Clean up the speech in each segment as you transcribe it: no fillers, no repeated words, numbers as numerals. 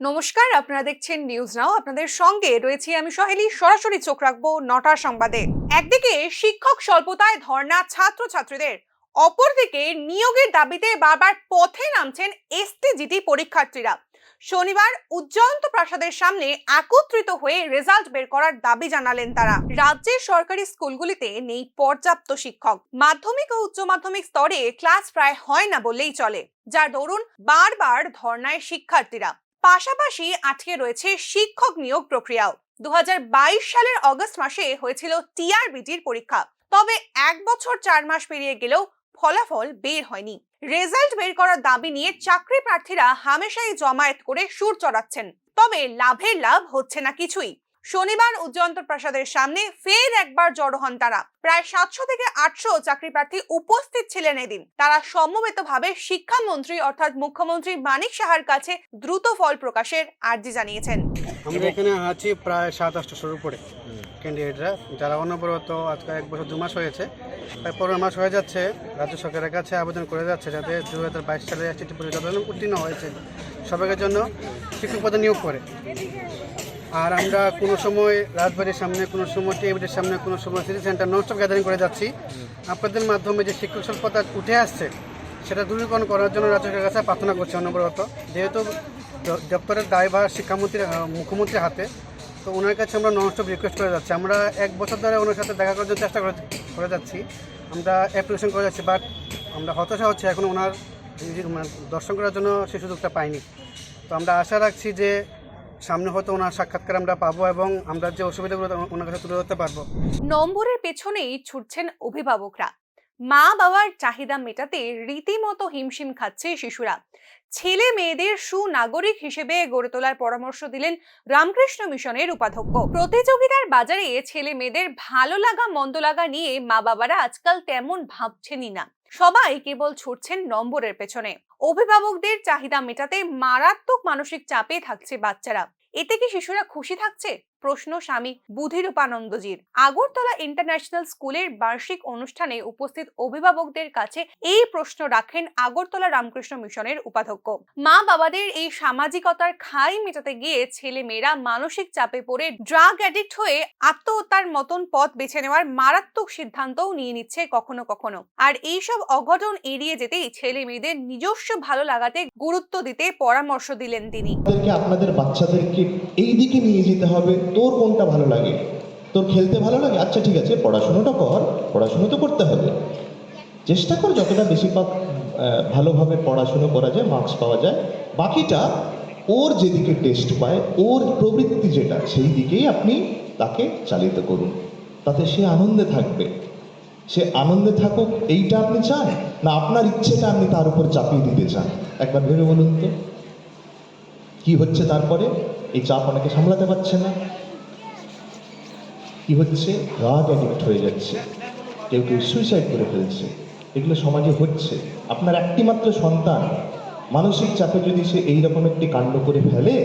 নমস্কার, আপনারা দেখছেন নিউজ নাও। আপনাদের সঙ্গে রয়েছি আমি সহেলি। সরাসরি চোখ রাখবো ৯টার সংবাদে। একদিকে শিক্ষক স্বল্পতায় ধর্ণা ছাত্রছাত্রীদের, অপরদিকে নিয়োগের দাবিতে বারবার পথে নামছেন এসটিজিটি পরীক্ষার্থীরা। শনিবার উজ্জয়ন্ত প্রাসাদের সামনে একত্রিত হয়ে রেজাল্ট বের করার দাবি জানালেন তারা। রাজ্যের সরকারি স্কুলগুলিতে নেই পর্যাপ্ত শিক্ষক। মাধ্যমিক ও উচ্চ মাধ্যমিক স্তরে ক্লাস প্রায় হয় না বললেই চলে, যার দরুন বারবার ধর্ণায় শিক্ষার্থীরা। পাশাপাশি আটকে রয়েছে শিক্ষক নিয়োগ প্রক্রিয়াও। 2022 সালের অগস্ট মাসে হয়েছিল টিআরবিটির পরীক্ষা, তবে 1 বছর 4 মাস পেরিয়ে গেলেও ফলাফল বের হয়নি। রেজাল্ট বের করার দাবি নিয়ে চাকরি প্রার্থীরা হামেশাই জমায়েত করে সুর চড়াচ্ছেন, তবে লাভের লাভ হচ্ছে না কিছুই। শনিবার উজ্জয়ন্ত প্রাসাদের সামনে ফের একবার জড়ো হন তারা। প্রায় 700 থেকে 800 চাকরি প্রার্থী উপস্থিত ছিলেন এদিন। তারা সমবেতভাবে শিক্ষামন্ত্রী অর্থাৎ মুখ্যমন্ত্রী মানিক সাহার কাছে দ্রুত ফল প্রকাশের আর্জি জানিয়েছেন। আমরা এখানে আছি প্রায় 700-800 উপরে ক্যান্ডিডেটরা, যারা অনবরত আজকে 1 বছর 2 মাস হয়েছে, প্রায় 15 মাস হয়ে যাচ্ছে রাজ্য সরকারের কাছে আবেদন করে যাচ্ছে যাতে 2022 সালে এসটিটি পরীক্ষা উত্তীর্ণ হয়েছে সবাইকে জন্য শিক্ষক পদে নিয়োগ করে। আর আমরা কোনো সময় রাজবাড়ির সামনে, কোনো সময় টিএবিটির সামনে, কোনো সময় সিটি সেন্টার ননস্টপ গ্যাদারিং করে যাচ্ছি। আপনাদের মাধ্যমে যে শিক্ষক স্বল্পতা উঠে আসছে সেটা দূরীকরণ করার জন্য রাজ্য সরকারের কাছে প্রার্থনা করছি অনবরত। যেহেতু দপ্তরের দায়ভার মুখ্যমন্ত্রীর হাতে, তো ওনার কাছে আমরা ননস্টপ রিকোয়েস্ট করে যাচ্ছি। আমরা 1 বছর ধরে ওনার সাথে দেখা করার জন্য চেষ্টা করে যাচ্ছি, আমরা অ্যাপ্লিকেশন করে যাচ্ছি, বাট আমরা হতাশা হচ্ছে এখন ওনার দর্শন করার জন্য সেই সুযোগটা পাইনি। তো আমরা আশা রাখছি যে সামনে হয়তো ওনার সাক্ষাৎকার আমরা পাবো এবং আমরা যে অসুবিধাগুলো ওনার কাছে তুলে ধরতে পারবো। নম্বরের পেছনেই ছুটছেন অভিভাবকরা। মা বাবার চাহিদা মেটাতে রীতিমতো হিমশিম খাচ্ছে শিশুরা। ছেলে মেয়েদের সুনাগরিক হিসেবে গড়ে তোলার পরামর্শ দিলেন রামকৃষ্ণ মিশনের উপাধ্যক্ষ। প্রতিযোগিতার বাজারে ছেলে মেয়েদের ভালো লাগা মন্দ লাগা নিয়ে মা বাবারা আজকাল তেমন ভাবছেনই না। সবাই কেবল ছুটছেন নম্বরের পেছনে। অভিভাবকদের চাহিদা মেটাতে মারাত্মক মানসিক চাপে থাকছে বাচ্চারা। এতে কি শিশুরা খুশি থাকছে? প্রশ্ন স্বামী বুধিরূপানন্দজির। আগরতলা ইন্টারন্যাশনাল স্কুলের বার্ষিক অনুষ্ঠানে উপস্থিত অভিভাবকদের কাছে এই প্রশ্ন রাখেন আগরতলা রামকৃষ্ণ মিশনের উপাধ্যক্ষ। মা বাবাদের এই সামাজিকতার খাই মেটাতে গিয়ে ছেলে মেয়েরা মানসিক চাপে পড়ে ড্রাগ অ্যাডিক্ট হয়ে আত্মহত্যার মতন পথ বেছে নেওয়ার মারাত্মক সিদ্ধান্তও নিয়ে নিচ্ছে কখনো কখনো। আর এইসব অঘটন এড়িয়ে যেতেই ছেলে মেয়েদের নিজস্ব ভালো লাগাতে গুরুত্ব দিতে পরামর্শ দিলেন তিনি। আপনাদের বাচ্চাদেরকে এই দিকে নিয়ে যেতে হবে। তোর কোনটা ভালো লাগে? তোর খেলতে ভালো লাগে? আচ্ছা ঠিক আছে, পড়াশোনাটা কর, পড়াশোনা তো করতে হবে, চেষ্টা কর যতটা বেশি ভালোভাবে পড়াশুনো করা যায়, মার্কস পাওয়া যায়। বাকিটা ওর যেদিকে টেস্ট পায়, ওর প্রবৃত্তি যেটা, সেই দিকেই আপনি তাকে চালিত করুন, তাতে সে আনন্দে থাকবে। সে আনন্দে থাকুক এইটা আপনি চান, না আপনার ইচ্ছেটা আপনি তার উপর চাপিয়ে দিতে চান? একবার ভেবে বলুন তো কি হচ্ছে। তারপরে এই চাপ অনেকে সামলাতে পারছে না, কি হচ্ছে, ড্রাগ অ্যাডিক্ট হয়ে যাচ্ছে, কেউ কেউ সুইসাইড করে ফেলছে। এগুলো সমাজে হচ্ছে। আপনার একটি মাত্র সন্তান মানসিক চাপে যদি সে এইরকম একটি কাণ্ড করে ফেলে,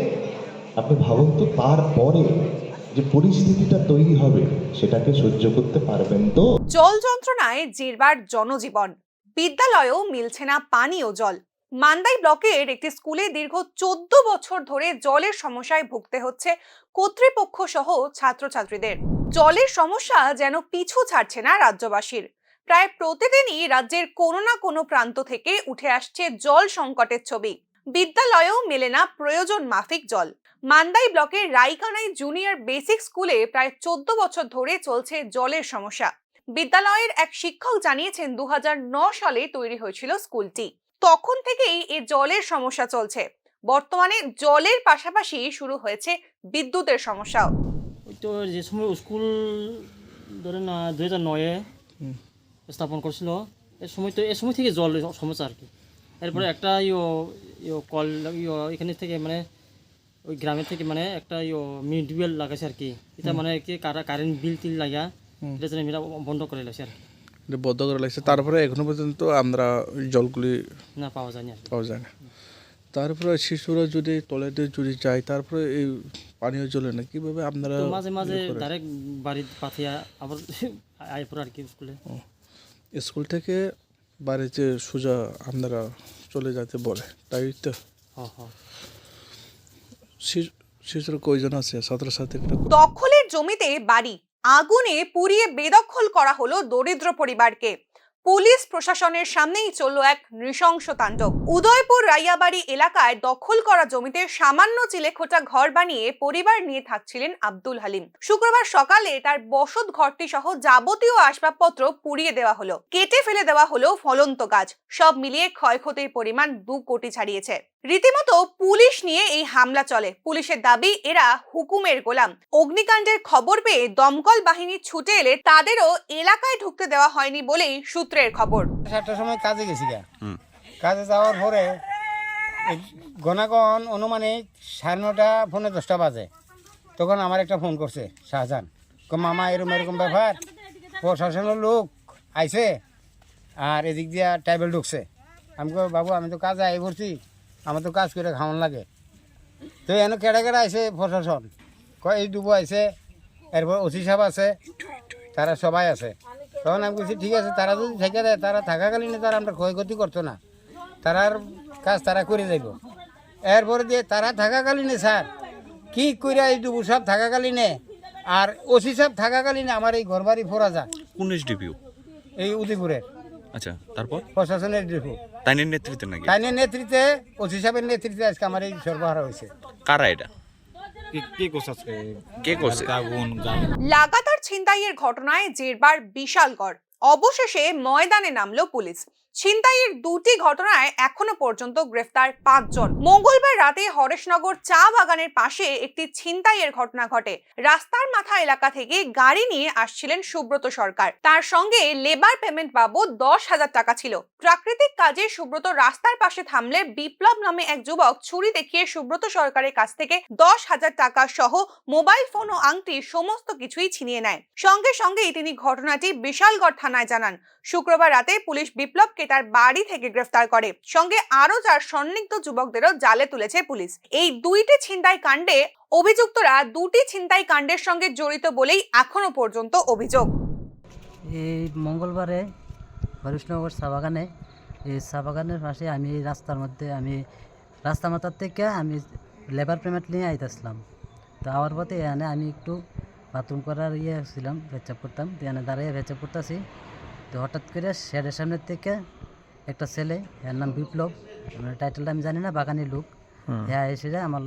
আপনি ভাবুন তো তারপরে যে পরিস্থিতিটা তৈরি হবে, সেটাকে সহ্য করতে পারবেন তো? জল যন্ত্রণায় জেরবার জনজীবন। বিদ্যালয়েও মিলছে না পানি ও জল। মান্দাই ব্লকের একটি স্কুলে দীর্ঘ 14 বছর ধরে জলের সমস্যায় ভুগতে হচ্ছে কর্তৃপক্ষ সহ ছাত্রছাত্রীদের। জলের সমস্যা যেন পিছু ছাড়ছে না রাজ্যবাসীর। প্রায় প্রতিদিনই রাজ্যের কোনো না কোনো প্রান্ত থেকে উঠে আসছে জল সংকটের ছবি। বিদ্যালয়েও মেলে না প্রয়োজন মাফিক জল। মান্দাই ব্লকের রাইকানাই জুনিয়র বেসিক স্কুলে প্রায় 14 বছর ধরে চলছে জলের সমস্যা। বিদ্যালয়ের এক শিক্ষক জানিয়েছেন 2009 সালে তৈরি হয়েছিল স্কুলটি। তখন থেকেই এই জলের সমস্যা চলছে। বর্তমানে জলের পাশাপাশি শুরু হয়েছে বিদ্যুতের সমস্যাও। ওই তো যে সময় স্কুল ধরেন 2009-এ স্থাপন করছিল, এ সময় থেকে জল সমস্যা আর কি। এরপরে একটা কল এখানে থেকে মানে ওই গ্রামের থেকে মানে একটা মিনি টিউবওয়েল লাগাইছে আর কি। এটা মানে কি কারেন্ট বিল টিল লাগা এটা যেন এটা বন্ধ করে লাগছে আর কি। বন্ধ করে লাগছে। তারপরে এখনো পর্যন্ত আমরা জলগুলি না পাওয়া যায়নি আর কি। পাওয়া যায় না। তারপরে শিশুরা যদি টয়লেটে যদি যায়, তারপরে এই পানীয় জলে না কীভাবে আপনারা মাঝে মাঝে ডাইরেক্ট বাড়ির পাঠিয়ে আবার আইপুর আর কি স্কুলে। স্কুল থেকে বাড়িতে সোজা আপনারা চলে যেতে বলে, তাই তো? হ্যাঁ হ্যাঁ। শিশুরা কয়জন আছে ছাত্রছাত্রীরা? দখলের জমিতে বাড়ি আগুনে পুড়িয়ে বেদখল করা হলো দরিদ্র পরিবারকে। পুলিশ প্রশাসনের সামনেই চলল এক নৃশংস তাণ্ডব। উদয়পুর রাইয়াবাড়ি এলাকায় দখল করা জমিতে সামান্য চিলেখোটা ঘর বানিয়ে পরিবার নিয়ে থাকছিলেন আব্দুল হালিম। শুক্রবার সকালে তার বসত ঘরটি সহ যাবতীয় আসবাবপত্র পুড়িয়ে দেওয়া হলো, কেটে ফেলে দেওয়া হলো ফলন্ত গাছ। সব মিলিয়ে ক্ষয়ক্ষতির পরিমাণ 2 কোটি ছাড়িয়েছে। রীতিমতো পুলিশ নিয়ে এই হামলা চলে। পুলিশের দাবি এরা হুকুমের গোলাম। অগ্নিকাণ্ডের খবর পেয়ে দমকল বাহিনী ছুটে এলে তাদেরও এলাকায় ঢুকতে দেওয়া হয়নি বলেই সূত্রের খবর। 7টার সময় কাজে গেছি কাজে যাওয়ার পরে গণাগণ অনুমানিক 9:30 পৌনে 10টা বাজে। তখন আমার একটা ফোন করছে শাহজাহান, মামা এরকম এরকম ব্যাপার, প্রশাসনের লোক আইছে আর এদিক দিয়া টাইবেল ঢুকছে। আমি কই বাবু আমি তো কাজে আই পড়ছি, আমার তো কাজ করে খাওয়ান লাগে। তো এনে কেড়ে কেড়ে আইছে প্রশাসন, এই ডুবো আইছে, এরপর ওসি সাহেব আছে, তারা সবাই আছে। তখন আমি বলছি ঠিক আছে, তারা যদি থেকে দেয়, তারা থাকাকালীন তারা আমরা ক্ষয়ক্ষতি করতো না, তারার কাজ তারা করে যাইব। এরপরে দিয়ে তারা থাকাকালীনে স্যার কি করে এই ডুবু সব থাকাকালীনে আর ওসি সাহেব থাকাকালীনে আমার এই ঘর বাড়ি ফোরা যায়। কোন এসডিপিও? এই উদয়পুরের। আচ্ছা, তারপর প্রশাসনের ডিপো তাইনের নেতৃত্বে নাকি? তাইনের নেতৃত্বে, ওসি সাহেবের নেতৃত্বে আজকে আমার এই সরবরাহ হয়েছে। কারা এটা? কে করছে? লাগাতার ছিনতাইয়ের ঘটনায় জেরবার বিশালগড়। অবশেষে ময়দানে নামলো পুলিশ। ছিনতাইয়ের 2টি ঘটনায় এখনো পর্যন্ত গ্রেফতার 5 জন। মঙ্গলবার রাতে হরেশনগর চা বাগানের পাশে একটি ছিনতাইয়ের ঘটনা ঘটে। রাস্তার মাথা এলাকা থেকে গাড়ি নিয়ে আসছিলেন সুব্রত সরকার। তার সঙ্গে লেবার পেমেন্ট বাবদ 10,000 টাকা ছিল। প্রাকৃতিক কাজে সুব্রত রাস্তার পাশে থামলে বিপ্লব নামে এক যুবক ছুরি দেখিয়ে সুব্রত সরকারের কাছ থেকে 10,000 টাকা সহ মোবাইল ফোন ও আংটি সমস্ত কিছুই ছিনিয়ে নেয়। সঙ্গে সঙ্গেই তিনি ঘটনাটি বিশালগড় থানায় জানান। শুক্রবার রাতে পুলিশ বিপ্লবকে তার বাড়ি থেকে গ্রেফতার করে। সঙ্গে আরো 4 সন্দিগ্ধ যুবকদেরও জালে তুলেছে পুলিশ। এই 2টি ছিনতাই কাণ্ডে অভিযুক্তরা 2টি ছিনতাই কাণ্ডের সঙ্গে জড়িত বলেই এখনো পর্যন্ত অভিযোগ। এই মঙ্গলবারে হরিশনগর চা বাগানে, এই চা বাগানের পাশে আমি রাস্তা মাথার থেকে আমি লেবার পেমেন্ট নিয়ে আইতেছিলাম। তো আমার পথে এখানে আমি একটু বাথরুম করার ছিলাম, ভেচাপ করতাম, এখানে দাঁড়িয়ে ভেচাপ করতেছি। তো হঠাৎ করে শেডের সামনের থেকে একটা ছেলে, এর নাম বিপ্লব, আমার টাইটেলটা আমি জানি না, বাগানের লোক, হ্যাঁ এসে আমার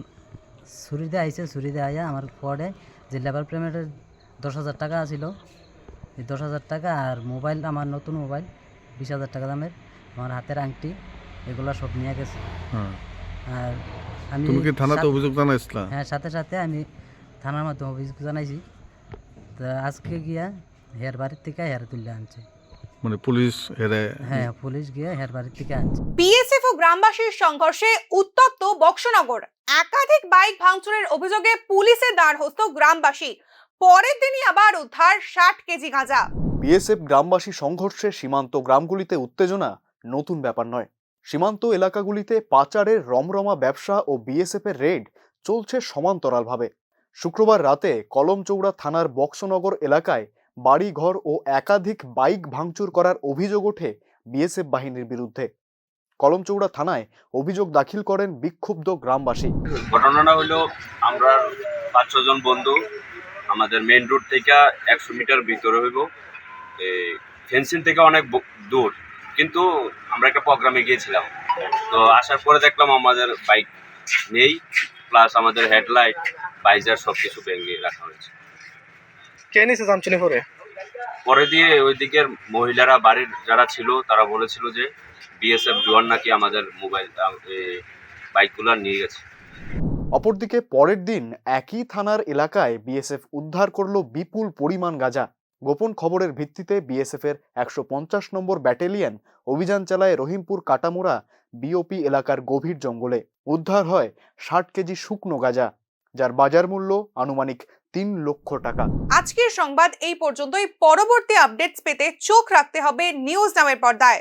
ছুরি দিয়ে আইসে। ছুরি দিয়ে আইয়া আমার পরে যে লেবার পেমেন্টের 10,000 টাকা ছিল, এই 10,000 টাকা আর মোবাইল, আমার নতুন মোবাইল 20,000 টাকা দামের, আমার হাতের আংটি, এগুলো সব নিয়ে গেছে। আর আমি থানাতে অভিযোগ জানাইছিলা? হ্যাঁ, সাথে সাথে আমি থানার মাধ্যমে অভিযোগ জানাইছি। তো আজকে গিয়া হের বাড়ির থেকে হের তুলে আনছে, মানে পুলিশ হ্যাঁ পুলিশ গিয়ে হের বাড়ির থেকে আনছে। বিএসএফ ও গ্রামবাসীর সংঘর্ষে উত্তপ্ত বক্সনগর। একাধিক বাইক ভাঙচুরের অভিযোগে পুলিশের দ্বারস্থ গ্রামবাসী। পরের দিনই আবার উদ্ধার 60 কেজি গাঁজা। বিএসএফ গ্রামবাসী সংঘর্ষে সীমান্ত গ্রামগুলিতে উত্তেজনা নতুন ব্যাপার নয়। সীমান্ত এলাকাগুলিতে পাচারের রমরমা ব্যবসা ও বিএসএফ এর রেড চলছে সমান্তরালভাবে। শুক্রবার রাতে কলমচৌড়া থানার বক্সনগর এলাকায় বাড়িঘর ও একাধিক বাইক ভাঙচুর করার অভিযোগ ওঠে বিএসএফ বাহিনীর বিরুদ্ধে। কলমচৌড়া থানায় অভিযোগ দাখিল করেন বিক্ষুব্ধ গ্রামবাসী। ঘটনাটা হলো, আমরা 5-6 জন বন্ধু আমাদের মেইন রোড থেকে 100 মিটার ভিতরে হইব, ফেন্সিং থেকে অনেক দূর, কিন্তু আমরা একটা প্রোগ্রামে গিয়েছিলাম। তো আসার পরে দেখলাম আমাদের বাইক নেই, প্লাস আমাদের হেডলাইট, বাইজার সব কিছু ভেঙে রাখা হয়েছে। কে নিছে জানছনি পরে দিয়ে ওই দিকের মহিলারা, বাড়ির যারা ছিল, তারা বলেছিল যে বিএসএফ জওয়ান নাকি আমাদের মোবাইল বাইকগুলো নিয়ে গেছে। অপরদিকে পরের দিন একই থানার এলাকায় বিএসএফ উদ্ধার করল বিপুল পরিমাণ গাঁজা। গোপন খবরের ভিত্তিতে বিএসএফ এর 150 নম্বর ব্যাটালিয়ন অভিযান চালায় রহিমপুর কাটামোড়া বিওপি এলাকার গভীর জঙ্গলে। উদ্ধার হয় 60 কেজি শুকনো গাঁজা, যার বাজার মূল্য আনুমানিক 3 লক্ষ টাকা। আজকের সংবাদ এই পর্যন্তই। পরবর্তী আপডেটস পেতে চোখ রাখতে হবে নিউজ নামের পর্দায়।